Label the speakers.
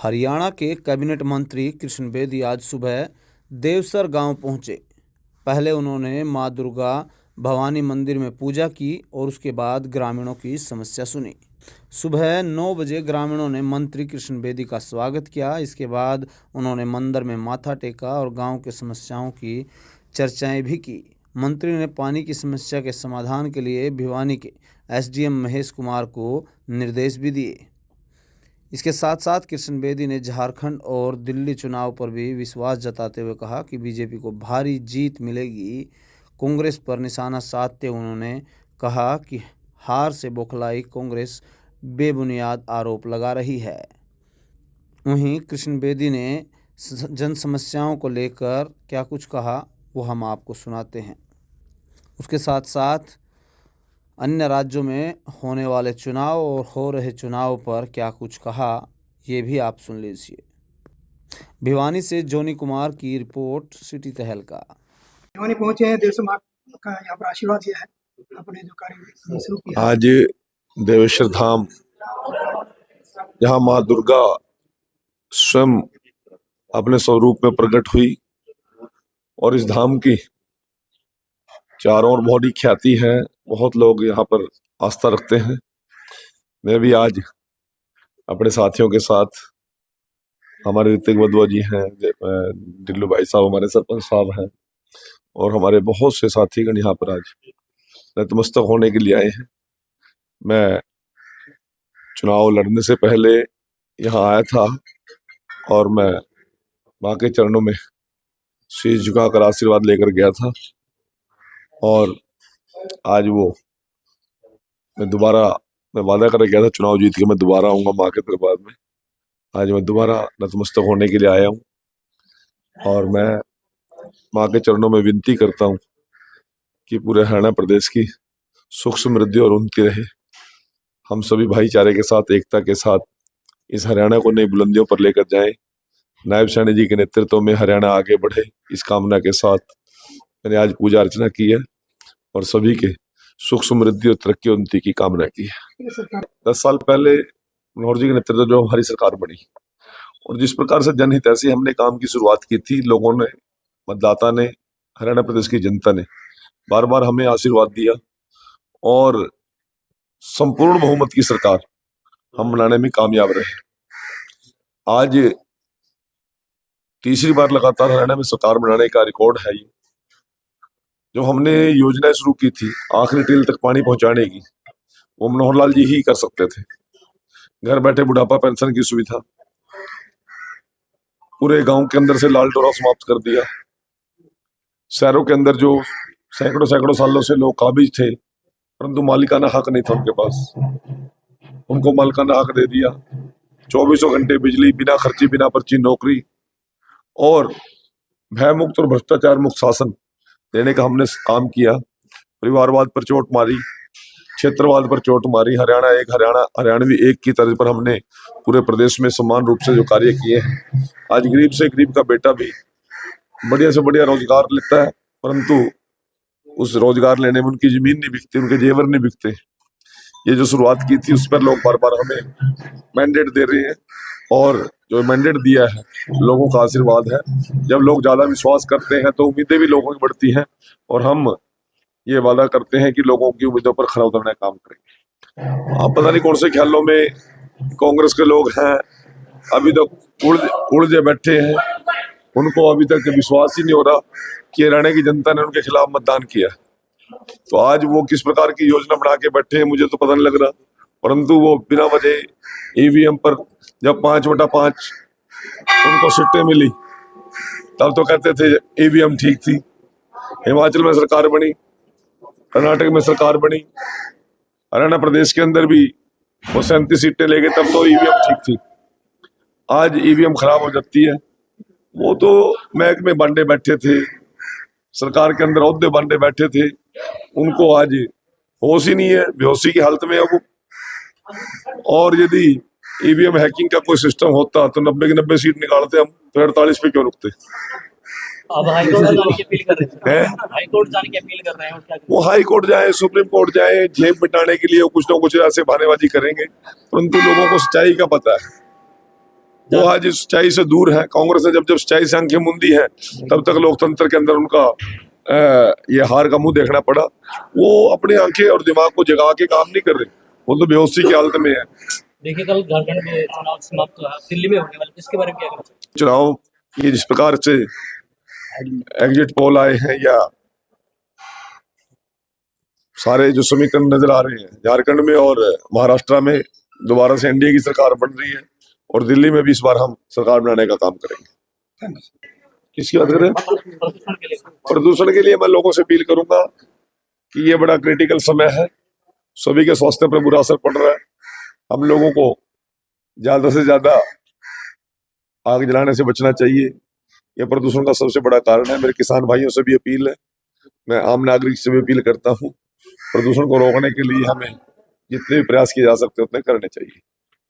Speaker 1: हरियाणा के कैबिनेट मंत्री कृष्ण बेदी आज सुबह देवसर गांव पहुंचे। पहले उन्होंने मां दुर्गा भवानी मंदिर में पूजा की और उसके बाद ग्रामीणों की समस्या सुनी। सुबह 9 बजे ग्रामीणों ने मंत्री कृष्ण बेदी का स्वागत किया। इसके बाद उन्होंने मंदिर में माथा टेका और गांव की समस्याओं की चर्चाएं भी की। मंत्री ने पानी की समस्या के समाधान के लिए भिवानी के एसडीएम महेश कुमार को निर्देश भी दिए। इसके साथ साथ कृष्ण बेदी ने झारखंड और दिल्ली चुनाव पर भी विश्वास जताते हुए कहा कि बीजेपी को भारी जीत मिलेगी। कांग्रेस पर निशाना साधते उन्होंने कहा कि हार से बौखलाई कांग्रेस बेबुनियाद आरोप लगा रही है। वहीं कृष्ण बेदी ने जन समस्याओं को लेकर क्या कुछ कहा वो हम आपको सुनाते हैं। उसके साथ साथ अन्य राज्यों में होने वाले चुनाव और हो रहे चुनाव पर क्या कुछ कहा ये भी आप सुन लीजिए। भिवानी से जोनी कुमार की रिपोर्ट, सिटी तहलका।
Speaker 2: भिवानी पहुंचे हैं, देव से मां का यहाँ पर आशीर्वाद दिया है, अपने जो कार्य शुरू किया।
Speaker 3: आज देवेश्वर धाम जहाँ माँ दुर्गा स्वयं अपने स्वरूप में प्रकट हुई और इस धाम की चारों ओर बहुत ही ख्याति है, बहुत लोग यहाँ पर आस्था रखते हैं। मैं भी आज अपने साथियों के साथ, हमारे ऋतिक वधवा जी हैं, डिल्लू भाई साहब हमारे सरपंच साहब हैं और हमारे बहुत से साथीगण यहाँ पर आज नतमस्तक होने के लिए आए हैं। मैं चुनाव लड़ने से पहले यहाँ आया था और मैं माँ के चरणों में शीश झुकाकर आशीर्वाद लेकर गया था और आज वो मैं वादा कर गया था चुनाव जीत के मैं दोबारा आऊंगा माँ के दरबार में। आज मैं दोबारा नतमस्तक होने के लिए आया हूँ और मैं माँ के चरणों में विनती करता हूँ कि पूरे हरियाणा प्रदेश की सुख समृद्धि और उन्नति रहे। हम सभी भाईचारे के साथ, एकता के साथ इस हरियाणा को नई बुलंदियों पर लेकर जाएं। नायब सैनी जी के नेतृत्व में हरियाणा आगे बढ़े, इस कामना के साथ मैंने आज पूजा अर्चना की है और सभी के सुख समृद्धि और तरक्की उन्नति की कामना की है। 10 साल पहले मनोहर जी के नेतृत्व जो हमारी सरकार बनी और जिस प्रकार से जनहित ऐसी हमने काम की शुरुआत की थी, लोगों ने, मतदाता ने, हरियाणा प्रदेश की जनता ने बार बार हमें आशीर्वाद दिया और संपूर्ण बहुमत की सरकार हम बनाने में कामयाब रहे। आज तीसरी बार लगातार हरियाणा में सरकार बनाने का रिकॉर्ड है। ये जो हमने योजनाएं शुरू की थी आखिरी टील तक पानी पहुंचाने की, वो मनोहर लाल जी ही कर सकते थे। घर बैठे बुढ़ापा पेंशन की सुविधा, पूरे गांव के अंदर से लाल डोरा समाप्त कर दिया। शहरों के अंदर जो सैकड़ों सैकड़ों सालों से लोग काबिज थे परंतु मालिकाना हक नहीं था उनके पास, उनको मालिकाना हक दे दिया। 24 घंटे बिजली, बिना खर्ची, बिना पर्ची नौकरी और भयमुक्त और भ्रष्टाचार मुक्त शासन देने का हमने काम किया। परिवारवाद पर चोट मारी, क्षेत्रवाद पर चोट मारी। हरियाणा एक, हरियाणवी एक की तर्ज पर हमने पूरे प्रदेश में समान रूप से जो कार्य किए हैं। आज गरीब से गरीब का बेटा भी बढ़िया से बढ़िया रोजगार लेता है परंतु उस रोजगार लेने में उनकी जमीन नहीं बिकती, उनके जेवर नहीं बिकते। ये जो शुरुआत की थी उस पर लोग बार बार हमें मैंडेट दे रहे हैं और जो मैंडेट दिया है लोगों का आशीर्वाद है। जब लोग ज्यादा विश्वास करते हैं तो उम्मीदें भी लोगों की बढ़ती हैं और हम ये वादा करते हैं कि लोगों की उम्मीदों पर खरा उतरने का काम करेंगे। आप पता नहीं कौन से ख्यालों में कांग्रेस के लोग हैं, अभी तक उलझे बैठे हैं। उनको अभी तक विश्वास ही नहीं हो रहा कि हरियाणा की जनता ने उनके खिलाफ मतदान किया। तो आज वो किस प्रकार की योजना बना के बैठे हैं मुझे तो पता नहीं लग रहा, परंतु वो बिना वजह ईवीएम पर जब 5/5 उनको सीटें मिली तब तो कहते थे ईवीएम ठीक थी। हिमाचल में सरकार बनी, कर्नाटक में सरकार बनी, हरियाणा प्रदेश के अंदर भी वो 37 सीटें ले गए, तब तो ईवीएम ठीक थी। आज ईवीएम खराब हो जाती है। वो तो महकमे बांटे बैठे थे, सरकार के अंदर ओहदे बांटे बैठे थे, उनको आज होश ही नहीं है, बेहोशी की हालत में है वो। और यदि ईवीएम हैकिंग का कोई सिस्टम होता तो 90 की 90 सीट निकालते हम, तो 48 पे क्यों रुकते।
Speaker 4: अब हाईकोर्ट जाने की अपील कर रहे हैं, हाईकोर्ट जाने की अपील कर रहे हैं। क्या
Speaker 3: वो हाईकोर्ट जाए, सुप्रीम कोर्ट जाए, जेब मिटाने के लिए कुछ ना कुछ ऐसे बहानेबाजी करेंगे, परंतु लोगों को सच्चाई का पता है। वो आज इस सच्चाई से दूर है। कांग्रेस ने जब जब सच्चाई से आंखें मूंदी है तब तक लोकतंत्र के अंदर उनका ये हार का मुंह देखना पड़ा। वो अपनी आंखें और दिमाग को जगा के काम नहीं कर रहे, वो तो बेहोशी की हालत में है।
Speaker 4: देखिए कल झारखंड में चुनाव समाप्त हुआ, दिल्ली में होने वाले, इसके बारे में क्या कहना चाहिए?
Speaker 3: चुनाव ये जिस प्रकार से एग्जिट पोल आए हैं या सारे जो समीकरण नजर आ रहे हैं झारखंड में और महाराष्ट्र में, दोबारा से एनडीए की सरकार बन रही है और दिल्ली में भी इस बार हम सरकार बनाने का काम करेंगे। किसकी बात करें?
Speaker 4: प्रदूषण के लिए
Speaker 3: प्रदूषण के लिए मैं लोगों से अपील करूंगा कि ये बड़ा क्रिटिकल समय है, सभी के स्वास्थ्य पर बुरा असर पड़ रहा है। हम लोगों को ज्यादा से ज्यादा आग जलाने से बचना चाहिए, यह प्रदूषण का सबसे बड़ा कारण है। मेरे किसान भाइयों से भी अपील है, मैं आम नागरिक से भी अपील करता हूं, प्रदूषण को रोकने के लिए हमें जितने भी प्रयास किए जा सकते हैं उतने करने चाहिए।